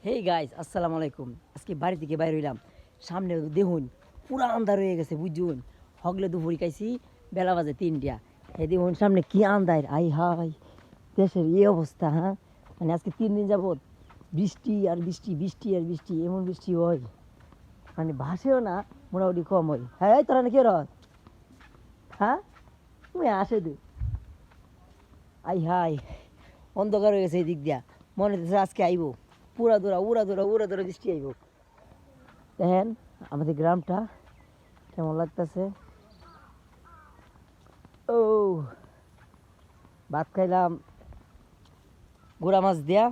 Hey guys, আসসালামু আলাইকুম। আজকে বাড়ি থেকে বাইর হইলাম, সামনে দেখুন পুরা আন্ধার হয়ে গেছে, বুঝুন। হগলে দুপুরি খাইছি, বেলা বাজে 3টা। এই দেখুন সামনে কি আন্ধার, আই হাই দেশের এই অবস্থা। হ্যাঁ, মানে আজকে 3 দিন যাবত বৃষ্টি আর বৃষ্টি, বৃষ্টি আর বৃষ্টি, এমন বৃষ্টি হয় মানে ভাসেও না, মোটামুটি কম হয়। হ্যাঁ, তোরা নাকি রস, হ্যাঁ তুমি আসে দে, আই হাই অন্ধকার হয়ে গেছে এই দিক দিয়া। মনে হচ্ছে আজকে আইব, পুরা দৌড়া উড়া দৌড়া উড়া দৌড়া বৃষ্টি আইব। দেখেন আমাদের গ্রামটা কেমন লাগতেছে। ও, ভাত খাইলাম গুড়া মাছ দিয়া,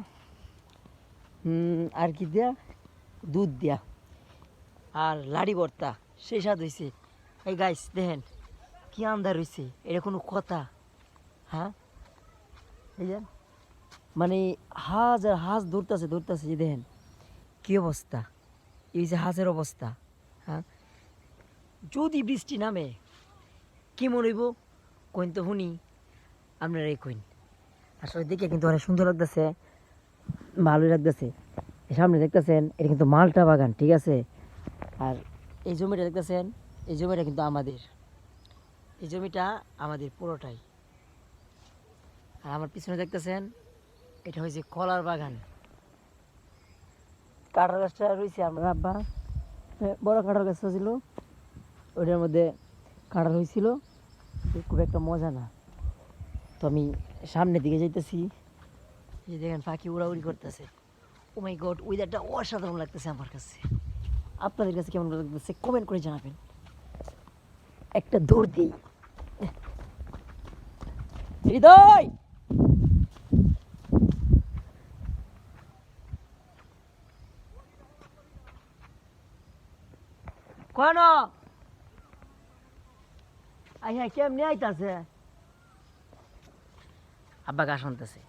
আর কি দিয়া, দুধ দিয়া আর লাড়ি ভর্তা, সেই স্বাদ হয়েছে। এই গাইস দেখেন কি আন্দার হয়েছে, এটা কোনো কথা? হ্যাঁ, এই যে মানে হাঁস আর হাঁস ধরতেছে ধরতেছে, যে দেখেন কি অবস্থা, এই যে হাঁসের অবস্থা। হ্যাঁ, যদি বৃষ্টি নামে কি মনে হইব কইন তো শুনি, আপনারাই কইন। আসলে দেখে কিন্তু অনেক সুন্দর লাগতেছে, ভালোই লাগতেছে। সামনে দেখতেছেন এটা কিন্তু মালটা বাগান, ঠিক আছে। আর এই জমিটা দেখতেছেন, এই জমিটা কিন্তু আমাদের, এই জমিটা আমাদের পুরোটাই। আর আমার পিছনে দেখতেছেন এটা হয়েছে কলার বাগান। কাঁঠাল গাছটা রয়েছে, আমার আব্বা বড় কাঁঠাল গাছটা ছিল, ওইটার মধ্যে কাঁঠাল হয়েছিল, খুব একটা মজা না। তো আমি সামনের দিকে যাইতেছি, এই দেখেন পাখি উড়াউড়ি করতেছে। ও মাই গড, ওয়েদারটা অসাধারণ লাগতেছে আমার কাছে। আপনাদের কাছে কেমন লাগতেছে কমেন্ট করে জানাবেন। একটা দৌড় দিই, হৃদয় কোন আই হ্যাঁ কেমনি আইতাছে, আব্বা গা শুনতেছে।